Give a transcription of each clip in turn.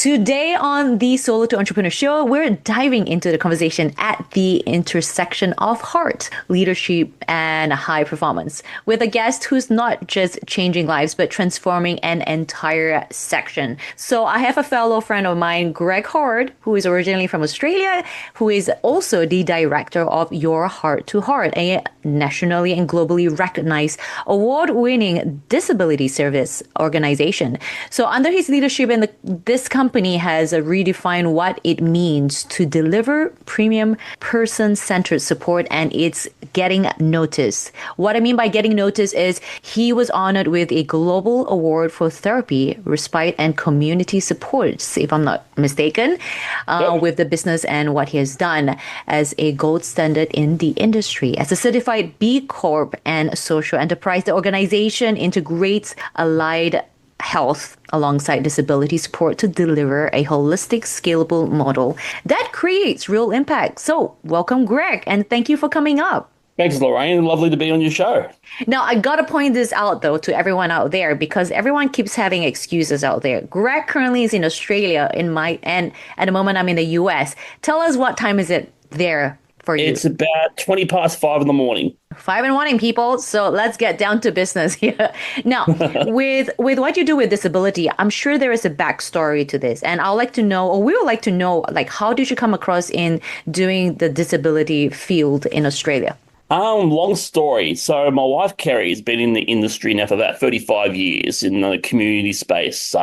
Today on the Solo to Entrepreneur Show, we're diving into the conversation at the intersection of heart, leadership, and high performance with a guest who's not just changing lives, but transforming an entire section. So I have a fellow friend of mine, Greg Hart, who is originally from Australia, who is also the director of Your Hart, a nationally and globally recognized award-winning disability service organization. So under his leadership, this company has redefined what it means to deliver premium person-centered support, and it's getting noticed. What I mean by getting noticed is he was honored with a global award for therapy, respite, and community supports, if I'm not mistaken, with the business and what he has done as a gold standard in the industry. As a certified B Corp and social enterprise, the organization integrates allied health alongside disability support to deliver a holistic, scalable model that creates real impact. So, welcome, Greg, and thank you for coming up. Thanks, Lorraine. Lovely to be on your show. Now, I gotta point this out though to everyone out there because everyone keeps having excuses out there. Greg currently is in Australia, and at the moment I'm in the US. Tell us, what time is it there for you? It's about 20 past 5 in the morning. 5 in the morning, people. So let's get down to business here. Now, with what you do with disability, I'm sure there is a backstory to this. And I'd like to know, or we would like to know, like, how did you come across in doing the disability field in Australia? Long story. So my wife, Kerry, has been in the industry now for about 35 years in the community space,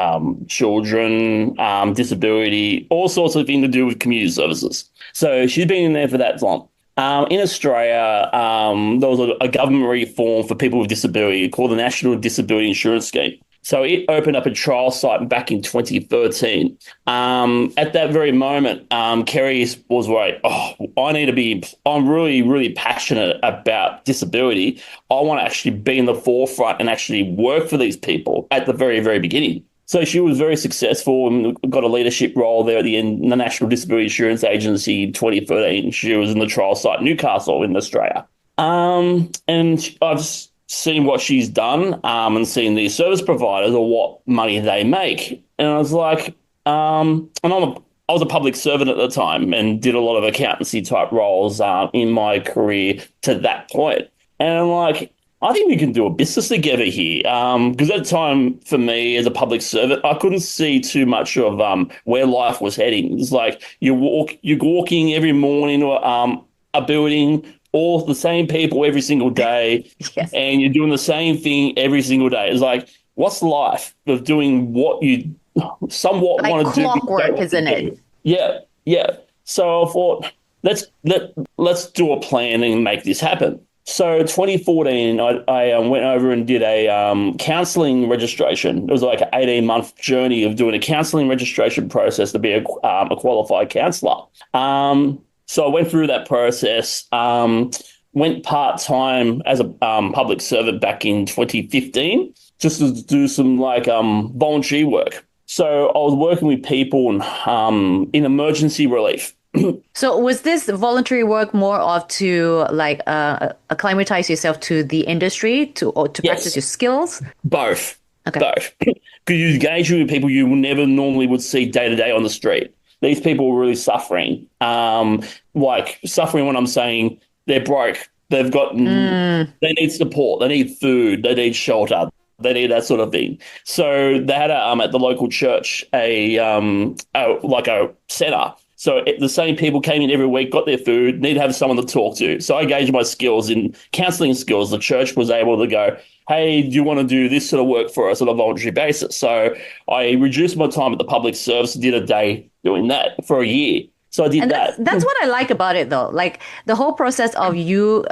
children, disability, all sorts of things to do with community services. So she's been in there for that long. In Australia, there was a government reform for people with disability called the National Disability Insurance Scheme. So it opened up a trial site back in 2013. At that very moment, Kerry was like, I'm really, really passionate about disability. I want to actually be in the forefront and actually work for these people at the very, very beginning. So she was very successful and got a leadership role there at the end, the National Disability Insurance Agency in 2013. She was in the trial site Newcastle in Australia. And I've seen what she's done and seen these service providers or what money they make. And I was like, and I was a public servant at the time and did a lot of accountancy type roles in my career to that point. And I'm like, I think we can do a business together here. Because at the time, for me as a public servant, I couldn't see too much of where life was heading. It's like you're walking every morning to a building, all the same people every single day, Yes. and you're doing the same thing every single day. It's like, what's life of doing what you somewhat Like want to do? clockwork, isn't it? Yeah, yeah. So I thought, let's do a plan and make this happen. So 2014, I went over and did a counselling registration. It was like an 18-month journey of doing a counselling registration process to be a qualified counsellor. So I went through that process, went part-time as a public servant back in 2015, just to do some voluntary work. So I was working with people in emergency relief. So was this voluntary work more of to acclimatize yourself to the industry or to Yes. practice your skills? Both. Okay. Both. Because you engage with people you never normally would see day to day on the street. These people were really suffering. Suffering when I'm saying they're broke. They've got, they need support. They need food. They need shelter. They need that sort of thing. So they had at the local church a centre. So the same people came in every week, got their food, need to have someone to talk to. So I gauged my skills in counselling skills. The church was able to go, hey, do you want to do this sort of work for us on a voluntary basis? So I reduced my time at the public service, did a day doing that for a year. So I did that. That's what I like about it, though. Like the whole process of you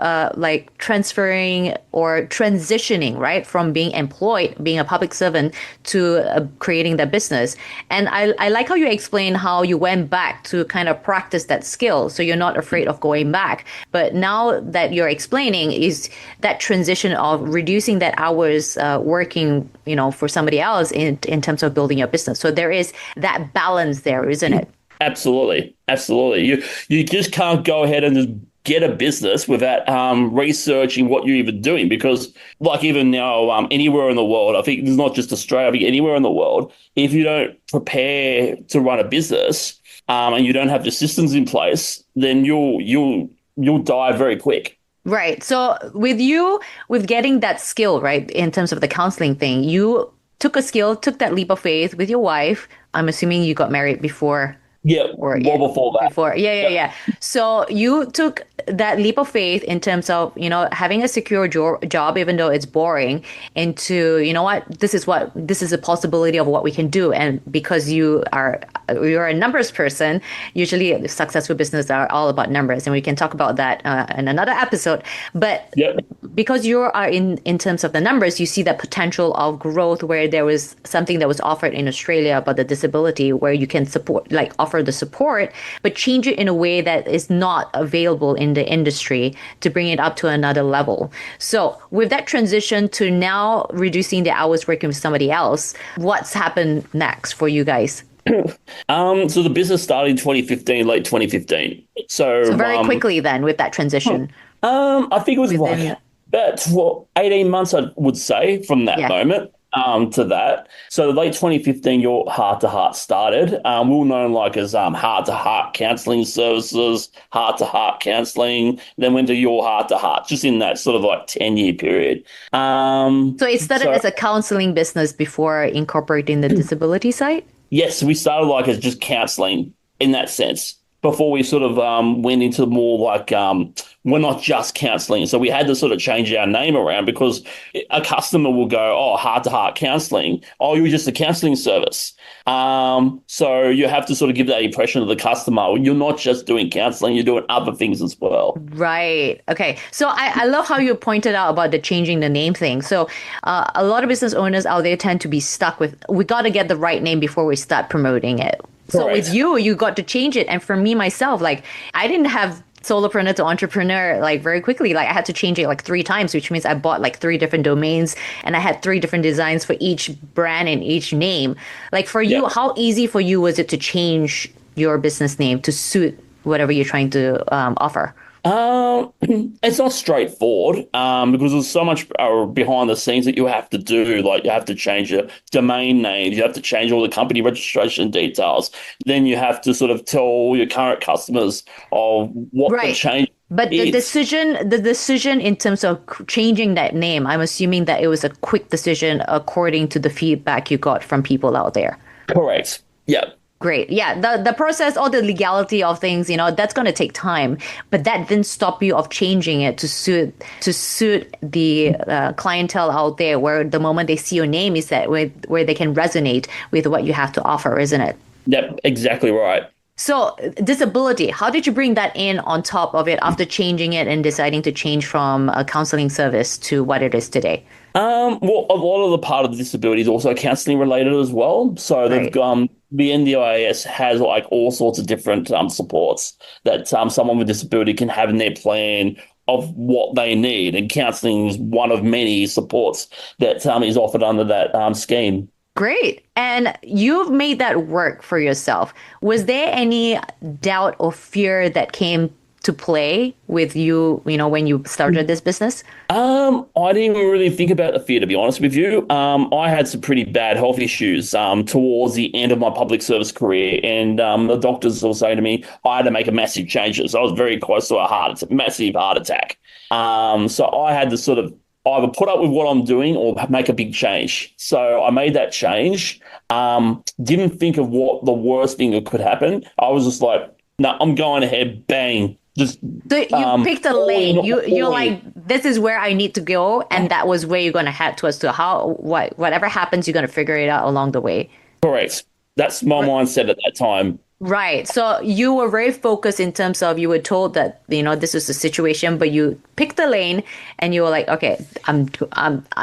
transferring or transitioning, right, from being employed, being a public servant to creating that business. And I like how you explain how you went back to kind of practice that skill. So you're not afraid of going back. But now that you're explaining is that transition of reducing that hours working, for somebody else in terms of building your business. So there is that balance there, isn't it? Absolutely. Absolutely. You just can't go ahead and just get a business without researching what you're even doing. Because, like, even now, anywhere in the world, I think it's not just Australia, I think anywhere in the world, if you don't prepare to run a business and you don't have the systems in place, then you'll die very quick. Right. So with you, with getting that skill, right, in terms of the counseling thing, you took a skill, took that leap of faith with your wife. I'm assuming you got married before Yeah, or yeah, well before that. before. Yeah, yeah, Yep. yeah. So you took that leap of faith in terms of, having a secure job, even though it's boring, into, this is a possibility of what we can do. And because you're a numbers person, usually successful business are all about numbers. And we can talk about that in another episode. But Yep. because you are in terms of the numbers, you see that potential of growth where there was something that was offered in Australia about the disability where you can support, like offer the support, but change it in a way that is not available in the industry to bring it up to another level. So with that transition to now reducing the hours working with somebody else, what's happened next for you guys? So the business started in 2015, late 2015. So So very quickly then with that transition I think it was within, like about 18 months, I would say, from that yeah. moment to that. So late 2015, Your Hart to Heart started. We were known like as Heart to Heart Counseling Services, Heart to Heart Counseling, then went to Your Heart to Heart, just in that sort of like 10-year period. So it started So as a counseling business before incorporating the disability side? yes, we started like as just counseling in that sense before we sort of went into more like we're not just counseling. So we had to sort of change our name around because a customer will go, oh, heart to heart counseling. Oh, you're just a counseling service. So you have to sort of give that impression to the customer. You're not just doing counseling, you're doing other things as well. Right. Okay. So I love how you pointed out about the changing the name thing. So a lot of business owners out there tend to be stuck with, we got to get the right name before we start promoting it. So with Correct. you got to change it. And for me, myself, like I didn't have solopreneur to entrepreneur like very quickly. Like I had to change it like 3 times, which means I bought like 3 different domains and I had 3 different designs for each brand and each name. Like for you, Yep. how easy for you was it to change your business name to suit whatever you're trying to offer? It's not straightforward because there's so much behind the scenes that you have to do. Like you have to change your domain names, you have to change all the company registration details. Then you have to sort of tell all your current customers of what the Right. change But is. the decision in terms of changing that name, I'm assuming that it was a quick decision according to the feedback you got from people out there. Correct. Yeah. Great. Yeah. The process, all the legality of things, that's going to take time, but that didn't stop you of changing it to suit the clientele out there where the moment they see your name is that where they can resonate with what you have to offer, isn't it? Yep. Exactly right. So disability, how did you bring that in on top of it after changing it and deciding to change from a counseling service to what it is today? Well, a lot of the part of the disability is also counselling related as well. So they've Right. the NDIS has like all sorts of different supports that someone with disability can have in their plan of what they need, and counselling is one of many supports that is offered under that scheme. Great. And you've made that work for yourself. Was there any doubt or fear that came to play with you, when you started this business? I didn't even really think about the fear, to be honest with you. I had some pretty bad health issues towards the end of my public service career, and the doctors were saying to me I had to make a massive changes. I was very close to massive heart attack. So I had to sort of either put up with what I'm doing or make a big change. So I made that change. Didn't think of what the worst thing that could happen. I was just like, no, I'm going ahead, bang. Just So you picked a all in, lane. You're all in. like, this is where I need to go, and that was where you're gonna head towards to whatever happens, you're gonna figure it out along the way. Correct. That's my mindset at that time. Right. So you were very focused in terms of you were told that, this is the situation, but you picked the lane and you were like, okay, I'm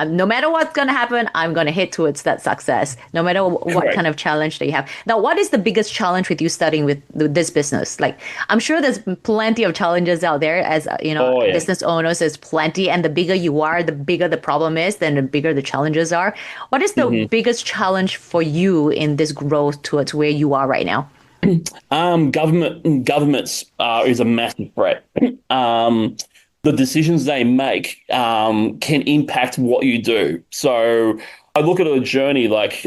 no matter what's going to happen, I'm going to hit towards that success, no matter what Correct. kind of challenge that you have. Now, what is the biggest challenge with you starting with this business? Like, I'm sure there's plenty of challenges out there as, Oh yeah. business owners, there's plenty. And the bigger you are, the bigger the problem is, then the bigger the challenges are. What is the Mhm. biggest challenge for you in this growth towards where you are right now? Governments is a massive threat. The decisions they make can impact what you do. So I look at a journey like,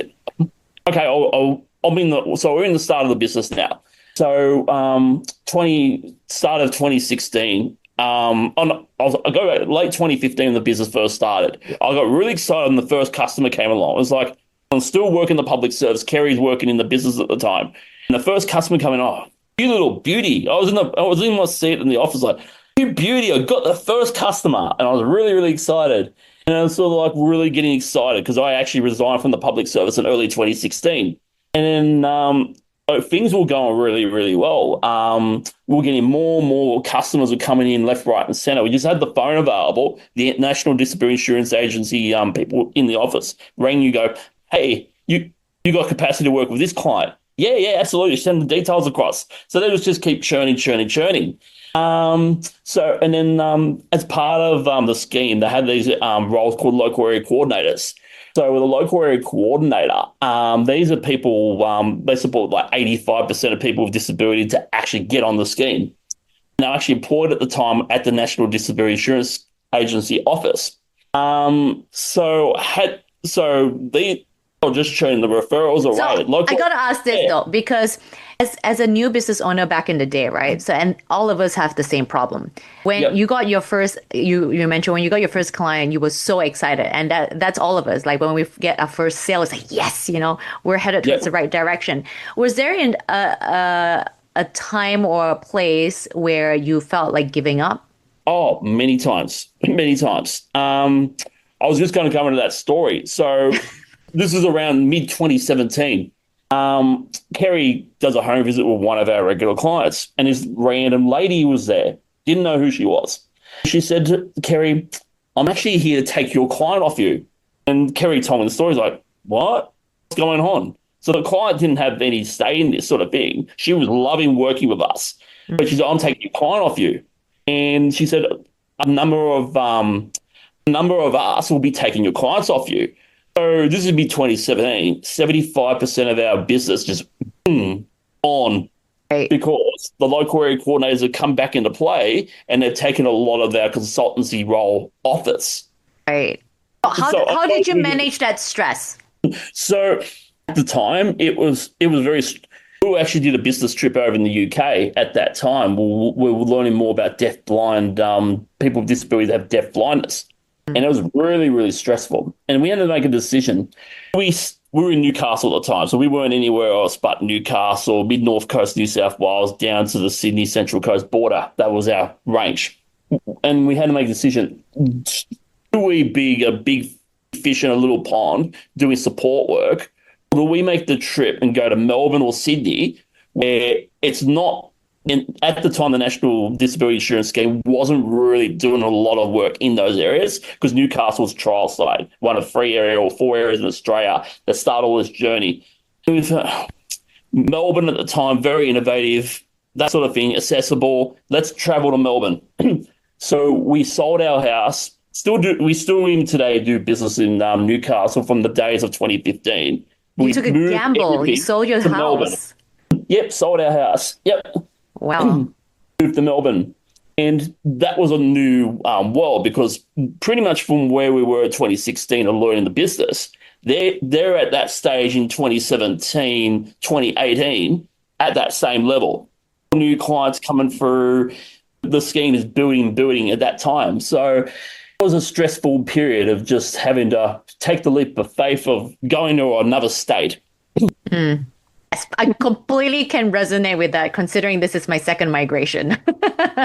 okay, I'm in the so we're in the start of the business now. So 20 start of 2016. I go back late 2015 when the business first started. I got really excited when the first customer came along. It was like I'm still working the public service. Kerry's working in the business at the time, and the first customer coming, oh, you little beauty. I was in my seat in the office like, you beauty. I got the first customer, and I was really really excited. And I was sort of like really getting excited because I actually resigned from the public service in early 2016, and then things were going really, really well. We were getting more and more customers were coming in left, right, and centre. We just had the phone available. The National Disability Insurance Agency people in the office rang you, go, hey, you got capacity to work with this client? Yeah, yeah, absolutely. Send the details across. So they just keep churning, churning, churning. And then as part of the scheme, they had these roles called local area coordinators. So with a local area coordinator, these are people, they support like 85% of people with disability to actually get on the scheme. And they're actually employed at the time at the National Disability Insurance Agency office. So they were just showing the referrals away. I got to ask this though, because as a new business owner back in the day, right? So, and all of us have the same problem. When you got your first, you mentioned when you got your first client, you were so excited, and that's all of us. Like when we get our first sale, it's like, yes, we're headed towards the right direction. Was there a time or a place where you felt like giving up? Oh, many times, many times. I was just going to come into that story. So this is around mid 2017. Kerry does a home visit with one of our regular clients, and this random lady was there. Didn't know who she was. She said to Kerry, I'm actually here to take your client off you. And Kerry told me the story. Like, what? What's going on? So the client didn't have any say in this sort of thing. She was loving working with us. But she said, I'm taking your client off you. And she said, a number of us will be taking your clients off you. So this would be 2017. 75% of our business just on because the local area coordinators have come back into play and they've taken a lot of our consultancy role off us. Right. How did you manage that stress? So at the time, it was very. We actually did a business trip over in the UK at that time. We were learning more about deaf-blind people with disabilities that have deaf blindness. And it was really, really stressful. And we had to make a decision. We were in Newcastle at the time, so we weren't anywhere else but Newcastle, mid-north coast, New South Wales, down to the Sydney Central Coast border. That was our range. And we had to make a decision. Do we be a big fish in a little pond doing support work, or do we make the trip and go to Melbourne or Sydney where it's not. And at the time, the National Disability Insurance Scheme wasn't really doing a lot of work in those areas because Newcastle was trial site, one of 3 areas or 4 areas in Australia that started all this journey. It was Melbourne at the time, very innovative, that sort of thing, accessible. Let's travel to Melbourne. So we sold our house. We still even today do business in Newcastle from the days of 2015. You took a gamble. You sold your house. Melbourne. Yep, sold our house. Yep. Wow. Moved to Melbourne. And that was a new world because pretty much from where we were in 2016 and learning the business, they're at that stage in 2017, 2018 at that same level. New clients coming through, the scheme is building at that time. So it was a stressful period of just having to take the leap of faith of going to another state. Yes, I completely can resonate with that, considering this is my second migration.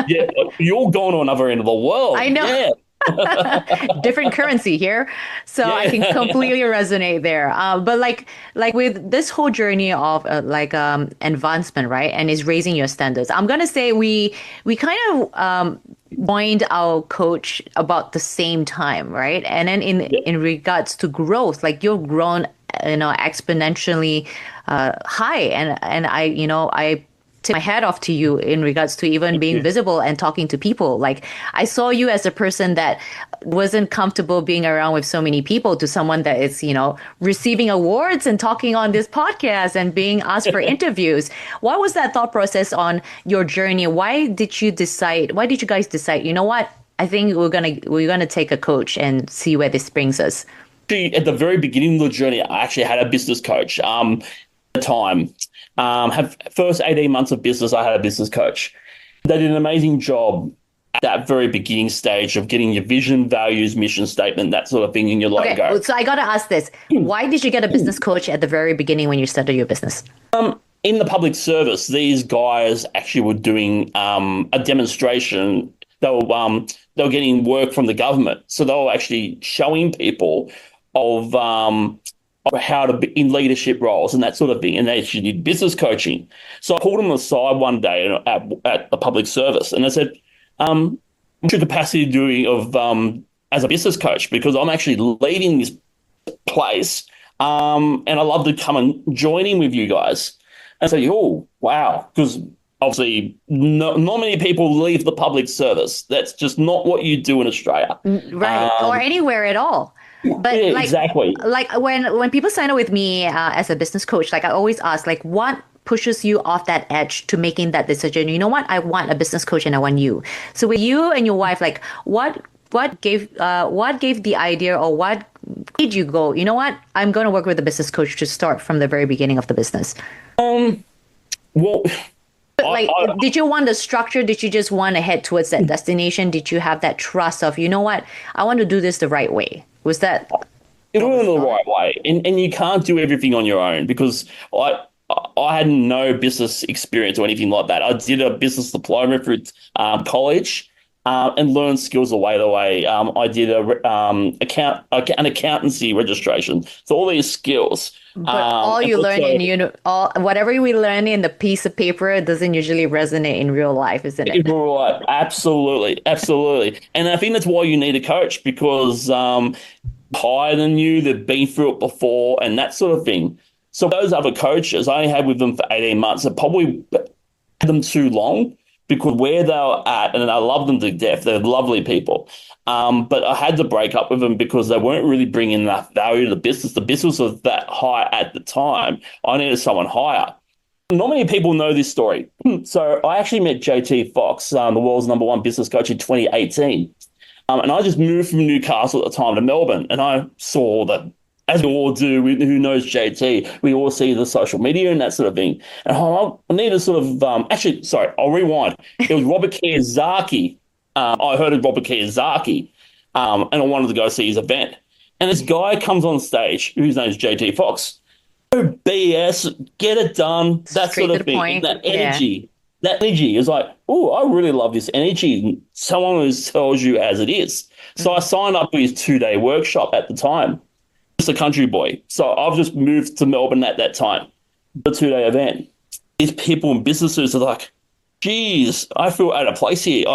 Yeah, you're going to another end of the world. I know. Yeah. Different currency here. So I can completely resonate there. But like with this whole journey of advancement, right? And is raising your standards. I'm going to say we kind of joined our coach about the same time, right? And then in regards to growth, like you've grown exponentially high, and I tip my hat off to you in regards to even being visible and talking to people. Like, I saw you as a person that wasn't comfortable being around with so many people to someone that is, receiving awards and talking on this podcast and being asked for interviews. What was that thought process on your journey? Why did you guys decide, you know what? I think we're gonna take a coach and see where this brings us. At the very beginning of the journey, I actually had a business coach. At the time, have first 18 months of business, I had a business coach. They did an amazing job at that very beginning stage of getting your vision, values, mission statement, that sort of thing in your logo. Okay, so I gotta ask this: why did you get a business coach at the very beginning when you started your business? In the public service, these guys actually were doing a demonstration. They were getting work from the government, so they were actually showing people of how to be in leadership roles and that sort of thing. And they actually did business coaching. So I pulled them aside one day at the public service, and I said, "What's your capacity doing as a business coach? Because I'm actually leading this place, and I love to come and join in with you guys." And I said, "Oh, wow," because obviously, not many people leave the public service. That's just not what you do in Australia. Right. Or anywhere at all. But yeah, exactly. Like when people sign up with me as a business coach, like I always ask, like, what pushes you off that edge to making that decision? You know what? I want a business coach and I want you. So with you and your wife, like what gave the idea, or what made you go, you know what? I'm going to work with a business coach to start from the very beginning of the business. Well, did you want the structure? Did you just want to head towards that destination? Did you have that trust of, you know what, I want to do this the right way? Was that? It was the right way. And you can't do everything on your own, because I had no business experience or anything like that. I did a business diploma through college and learned skills along the way. I did an accountancy registration. So all these skills. But all you learn whatever we learn in the piece of paper doesn't usually resonate in real life, isn't it? Right, absolutely, absolutely. And I think that's why you need a coach, because higher than you, they've been through it before and that sort of thing. So those other coaches, I only had with them for 18 months. I probably had them too long, because where they were at, and I love them to death, they're lovely people. But I had to break up with them because they weren't really bringing enough value to the business. The business was that high at the time. I needed someone higher. Not many people know this story. So I actually met JT Fox, the world's #1 business coach, in 2018. And I just moved from Newcastle at the time to Melbourne, and I saw that, as we all do, who knows JT, we all see the social media and that sort of thing. And I need to sort of, I'll rewind. It was Robert Kiyosaki. I heard of Robert Kiyosaki, and I wanted to go see his event. And this guy comes on stage, whose name is JT Fox. No BS, get it done, that Straight sort of thing. point. That energy. That energy is like, oh, I really love this energy. Someone who tells you as it is. So I signed up for his 2-day workshop at the time. Just a country boy. So I've just moved to Melbourne at that time, the 2-day event. These people in businesses are like, geez, I feel out of place here.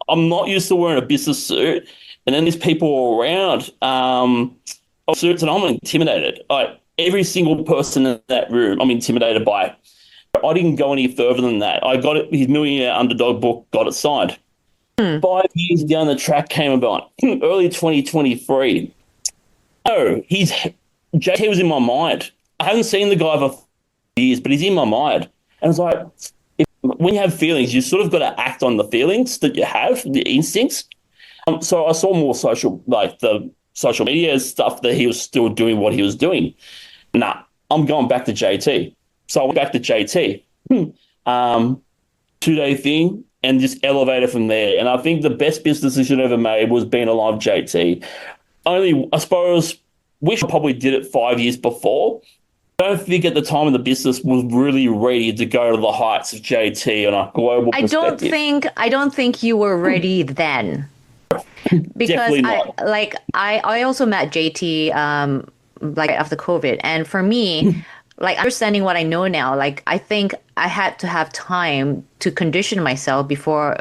I'm not used to wearing a business suit. And then there's people around suits, and I'm intimidated. Every single person in that room, I'm intimidated by. I didn't go any further than that. I got it, his Millionaire Underdog book, got it signed. 5 years down the track came about, early 2023. Oh, JT was in my mind. I haven't seen the guy for years, but he's in my mind. And it's like, when you have feelings, you sort of got to act on the feelings that you have, the instincts. So I saw more the social media stuff that he was still doing what he was doing. Nah, I'm going back to JT. So I went back to JT, 2-day thing, and just elevated from there. And I think the best business decision I ever made was being alive with JT. Only, I suppose, wish I probably did it 5 years before. I don't think at the time of the business was really ready to go to the heights of JT on a global perspective. I don't think you were ready then. Because I also met JT after COVID, and for me, like understanding what I know now, like I think I had to have time to condition myself before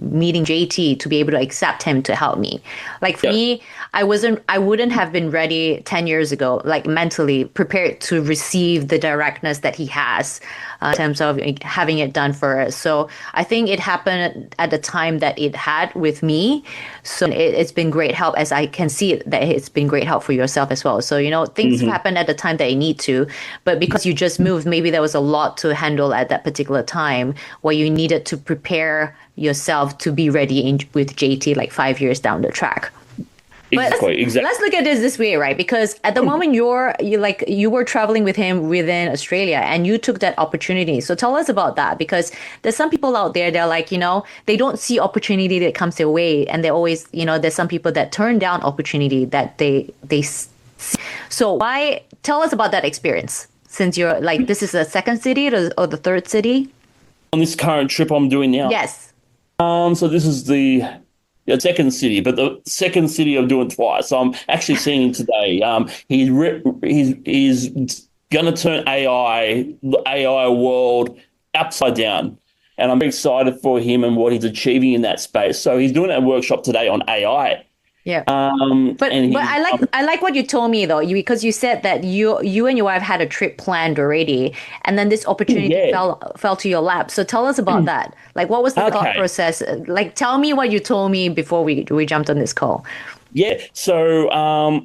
meeting JT to be able to accept him to help me. Like for Yeah. me, I wouldn't have been ready 10 years ago, like mentally prepared to receive the directness that he has in terms of having it done for us. So I think it happened at the time that it had with me. So it's been great help, as I can see that it's been great help for yourself as well. So, things Hmm. happen at the time that you need to, but because you just moved, maybe there was a lot to handle at that particular time where you needed to prepare yourself to be ready with JT like 5 years down the track. But Exactly. let's Exactly. look at this way, right? Because at the moment you were traveling with him within Australia and you took that opportunity. So tell us about that, because there's some people out there, they're like, they don't see opportunity that comes their way, and they always, there's some people that turn down opportunity that they see. So why tell us about that experience, since you're like, this is the second city or the third city? On this current trip I'm doing now. Yes. So this is the second city, but the second city I'm doing twice. So I'm actually seeing him today. He's going to turn the AI world upside down, and I'm very excited for him and what he's achieving in that space. So he's doing a workshop today on AI. Yeah. But And but he's I like what you told me though, because you said that you and your wife had a trip planned already, and then this opportunity yeah. fell to your lap. So tell us about that. Like, what was the thought Okay. process? Like, tell me what you told me before we jumped on this call. Yeah. So I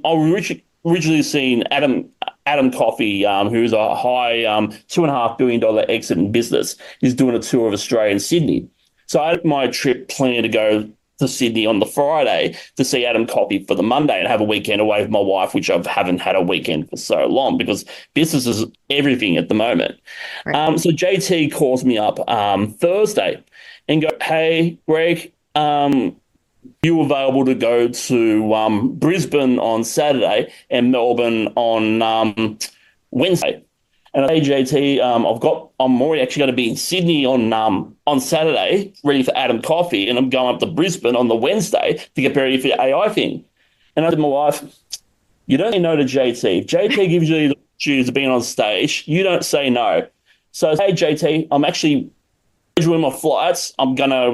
originally seen Adam Coffey, who's a high $2.5 billion exit in business. He's doing a tour of Australia and Sydney. So I had my trip planned to go to Sydney on the Friday to see Adam Coffey for the Monday and have a weekend away with my wife, which I haven't had a weekend for so long because business is everything at the moment. Right. So JT calls me up Thursday and go, "Hey, Greg, you available to go to Brisbane on Saturday and Melbourne on Wednesday?" And I say, JT, I'm already actually going to be in Sydney on Saturday, ready for Adam Coffey, and I'm going up to Brisbane on the Wednesday to get ready for the AI thing. And I said to my wife, "You don't say no to JT. If JT gives you the opportunity to be on stage, you don't say no." So I say, "Hey, JT, I'm actually scheduling my flights. I'm going to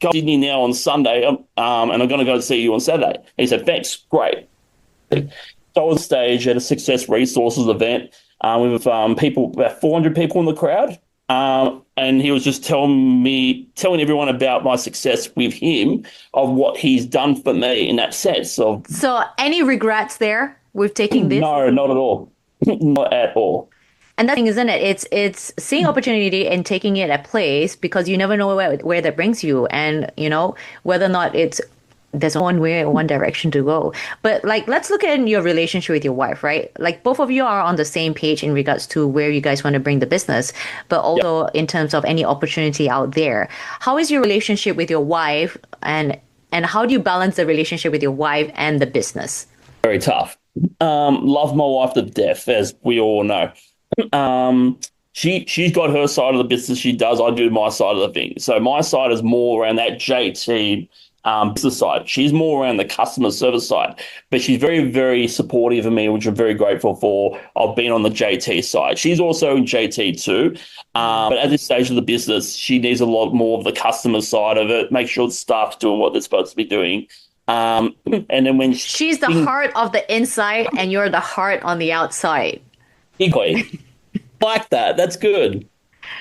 go to Sydney now on Sunday, and I'm going to go see you on Saturday." And he said, "Thanks, great." So I was on stage at a Success Resources event with people, about 400 people in the crowd. And he was just telling everyone about my success with him, of what he's done for me in that sense of, So any regrets there with taking this? no, not at all. Not at all. And that thing, isn't it? It's seeing opportunity and taking it at place, because you never know where that brings you, and whether or not there's one way or one direction to go. But like, let's look at your relationship with your wife, right? Like, both of you are on the same page in regards to where you guys want to bring the business, but Yep. also in terms of any opportunity out there. How is your relationship with your wife, and how do you balance the relationship with your wife and the business? Very tough. Love my wife to death, as we all know. She's got her side of the business she does. I do my side of the thing. So my side is more around that JT business side. She's more around the customer service side, but she's very, very supportive of me, which I'm very grateful for. I've been on the JT side. She's also in JT too, but at this stage of the business, she needs a lot more of the customer side of it. Make sure the staff's doing what they're supposed to be doing. And then when She's the heart of the inside, and you're the heart on the outside. equally like that, that's good.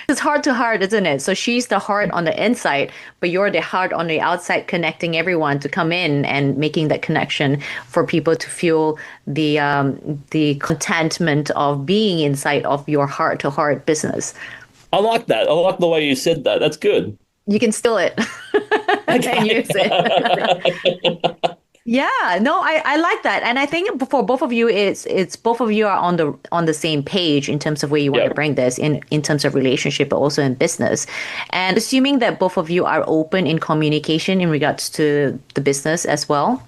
It's heart to heart, isn't it? So she's the heart on the inside, but you're the heart on the outside, connecting everyone to come in and making that connection for people to feel the contentment of being inside of your heart to heart business. I like that. I like the way you said that. That's good. You can steal it and Okay. use it. Yeah, no, I like that. And I think for both of you, it's both of you are on the same page in terms of where you want to Yep. bring this in terms of relationship, but also in business. And assuming that both of you are open in communication in regards to the business as well.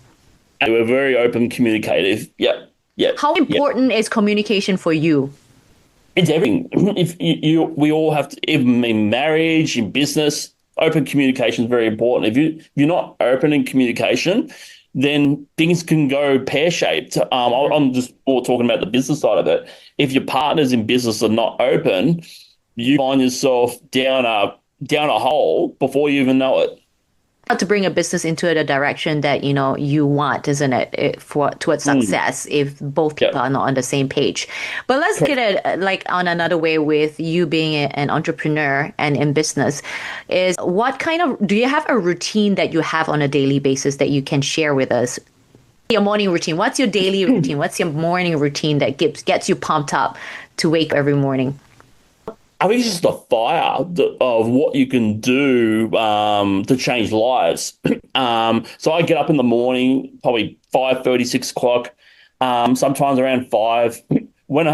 And we're very open, communicative. Yep. Yep. How Yep. important is communication for you? It's everything. If we all have to, even in marriage, in business, open communication is very important. If you're not open in communication, then things can go pear-shaped. I'm just more talking about the business side of it. If your partners in business are not open, you find yourself down a hole before you even know it. To bring a business into the direction that you want, isn't it, for towards Mm, success if both people yeah. are not on the same page. But let's get it like on another way with you being an entrepreneur and in business is what kind of do you have a routine that you have on a daily basis that you can share with us? Your morning routine. What's your daily routine? What's your morning routine that gets you pumped up to wake every morning? I think it's just a fire of what you can do to change lives. So I get up in the morning, probably 5:30, 6 o'clock, sometimes around 5. When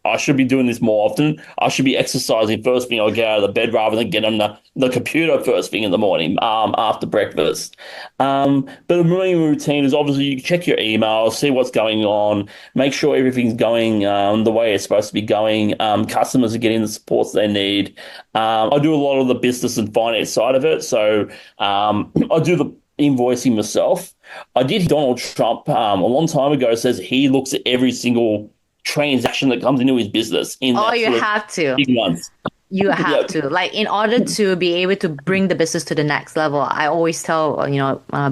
I should be doing this more often. I should be exercising first thing I get out of the bed rather than get on the computer first thing in the morning after breakfast. But the morning routine is obviously you check your email, see what's going on, make sure everything's going the way it's supposed to be going. Customers are getting the supports they need. I do a lot of the business and finance side of it. So I do the invoicing myself. I did Donald Trump a long time ago says he looks at every single transaction that comes into his business in Oh, that you sort of have to. big months. You have Yeah. to. Like, in order to be able to bring the business to the next level, I always tell,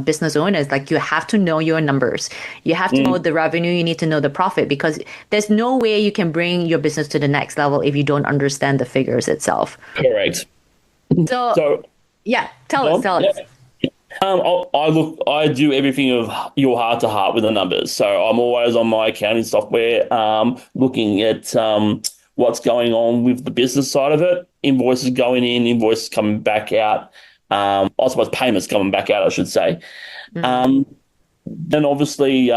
business owners, like, you have to know your numbers. You have to know Mm, the revenue. You need to know the profit because there's no way you can bring your business to the next level if you don't understand the figures itself. correct. So, So, yeah, tell us, John, tell yeah. us. I do everything of your heart to heart with the numbers. So I'm always on my accounting software, looking at what's going on with the business side of it. Invoices going in, invoices coming back out. I suppose payments coming back out, I should say. Mm. Um, then obviously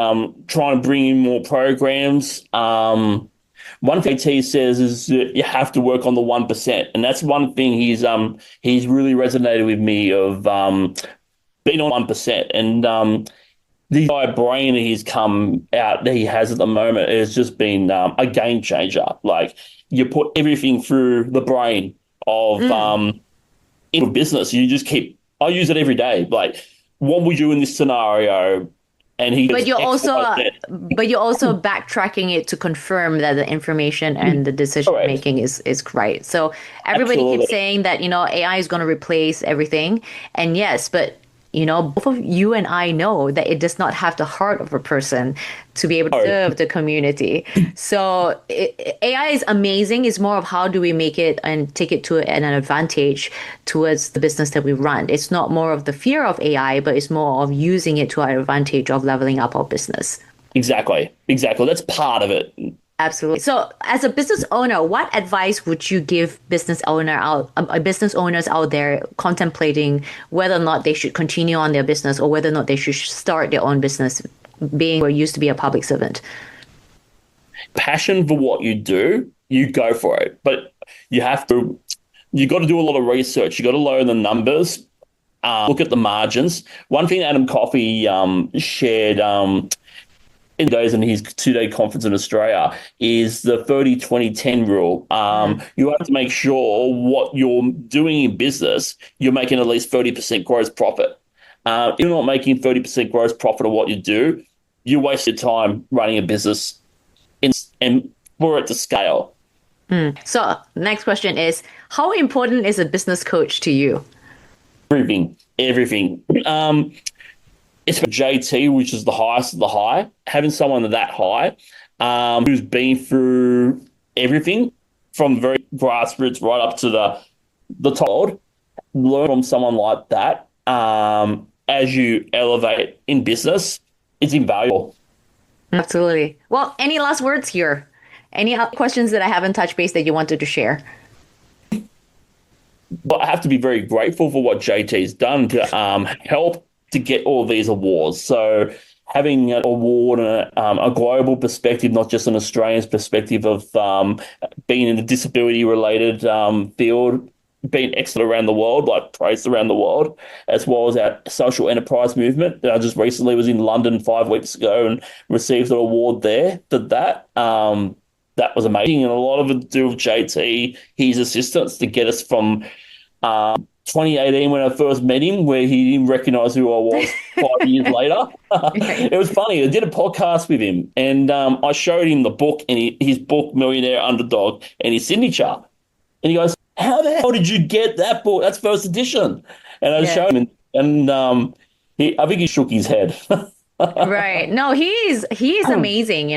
trying to bring in more programs. One thing T says is that you have to work on the 1%, and that's one thing he's really resonated with me of being on 1%, and the brain he's come out that he has at the moment has just been a game changer. Like you put everything through the brain of Mm. in business. You just keep. I use it every day. Like what would you do in this scenario? And he But gets you're X, Y, also Z. but you're also backtracking it to confirm that the information and the decision Correct. making is right. So everybody keeps Absolutely. saying that, AI is going to replace everything. And yes, but both of you and I know that it does not have the heart of a person to be able to Oh, serve the community. So AI is amazing. It's more of how do we make it and take it to an advantage towards the business that we run. It's not more of the fear of AI, but it's more of using it to our advantage of leveling up our business. exactly. Exactly. That's part of it. Absolutely. So, as a business owner, what advice would you give business owners out there contemplating whether or not they should continue on their business or whether or not they should start their own business, being or used to be a public servant? Passion for what you do, you go for it. But you have to, you got to do a lot of research. You got to learn the numbers, look at the margins. One thing Adam Coffey shared in days in his 2-day conference in Australia is the 30-20-10 rule. Mm. You have to make sure what you're doing in business, you're making at least 30% gross profit. If you're not making 30% gross profit of what you do, you waste your time running a business and for it to scale. So, next question is how important is a business coach to you? Everything. It's for JT, which is the highest of the high. Having someone that high, who's been through everything from very grassroots right up to the top, learn from someone like that as you elevate in business, it's invaluable. Absolutely. Well, any last words here? Any other questions that I haven't touched base that you wanted to share? But I have to be very grateful for what JT's done to help to get all these awards. So having an award and a global perspective, not just an Australian perspective of being in the disability related field, being excellent around the world, like praised around the world, as well as our social enterprise movement. I just recently was in London 5 weeks ago and received an award there for that. That was amazing. And a lot of it to do with JT, his assistance to get us from 2018 when I first met him, where he didn't recognize who I was 5 years later. It was funny. I did a podcast with him and I showed him the book and his book, Millionaire Underdog, and his signature. And he goes, "How the hell did you get that book? That's first edition." And I Yeah. showed him, and I think he shook his head. Right. No, he's amazing,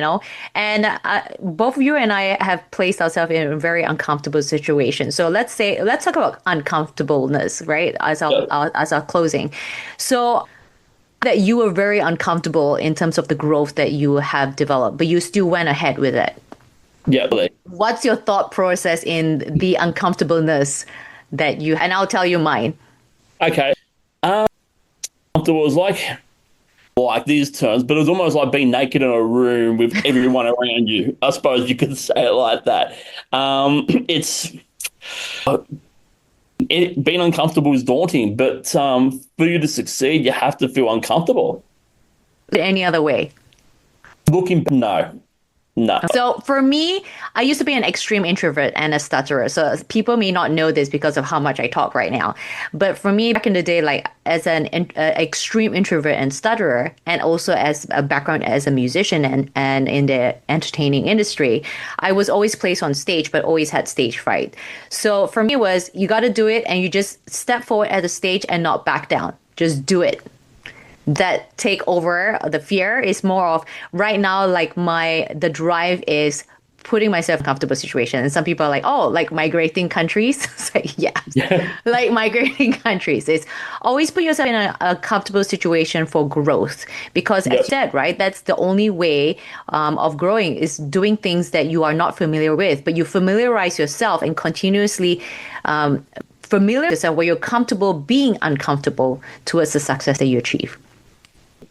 And both you and I have placed ourselves in a very uncomfortable situation. So let's talk about uncomfortableness, right? Yeah, As our closing. So that you were very uncomfortable in terms of the growth that you have developed, but you still went ahead with it. yeah. What's your thought process in the uncomfortableness that you, and I'll tell you mine. Okay. It was like these terms, but it was almost like being naked in a room with everyone around you. I suppose you could say it like that. It's being uncomfortable is daunting, but for you to succeed, you have to feel uncomfortable. Any other way? Looking, no, no. So for me, I used to be an extreme introvert and a stutterer. So people may not know this because of how much I talk right now. But for me, back in the day, like as an extreme introvert and stutterer, and also as a background as a musician and in the entertaining industry, I was always placed on stage, but always had stage fright. So for me, it was you got to do it, and you just step forward at the stage and not back down. Just do it. That take over the fear is more of right now, like the drive is putting myself in a comfortable situation. And some people are like, oh, like migrating countries. It's like, yeah, Yeah, like migrating countries is always put yourself in a comfortable situation for growth. Because as yep, you said, right, that's the only way of growing is doing things that you are not familiar with, but you familiarize yourself and continuously familiar yourself where you're comfortable being uncomfortable towards the success that you achieve.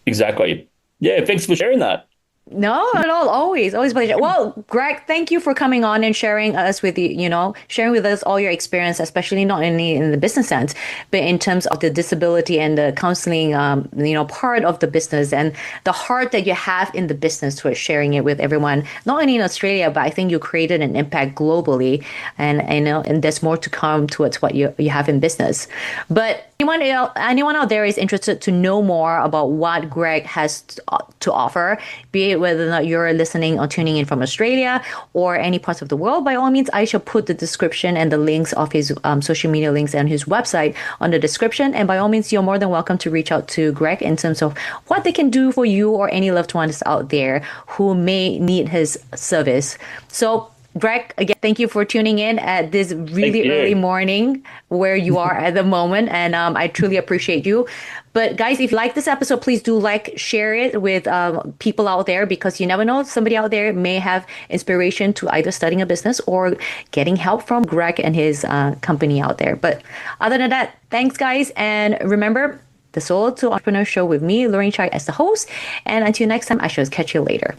exactly. Yeah, thanks for sharing that. No, not at all. Always pleasure. Well, Greg, thank you for coming on and sharing us with sharing with us all your experience, especially not only in the business sense, but in terms of the disability and the counseling, part of the business and the heart that you have in the business towards sharing it with everyone, not only in Australia, but I think you created an impact globally, and there's more to come towards what you have in business. But anyone out there is interested to know more about what Greg has to offer, be it whether or not you're listening or tuning in from Australia or any parts of the world, by all means, I shall put the description and the links of his social media links and his website on the description. And by all means, you're more than welcome to reach out to Greg in terms of what they can do for you or any loved ones out there who may need his service. So Greg, again, thank you for tuning in at this Thank really early you. morning where you are at the moment. And I truly appreciate you. But guys, if you like this episode, please do share it with people out there because you never know, somebody out there may have inspiration to either starting a business or getting help from Greg and his company out there. But other than that, thanks, guys. And remember, the Solo to Entrepreneur Show with me, Lorraine Chai, as the host. And until next time, I shall catch you later.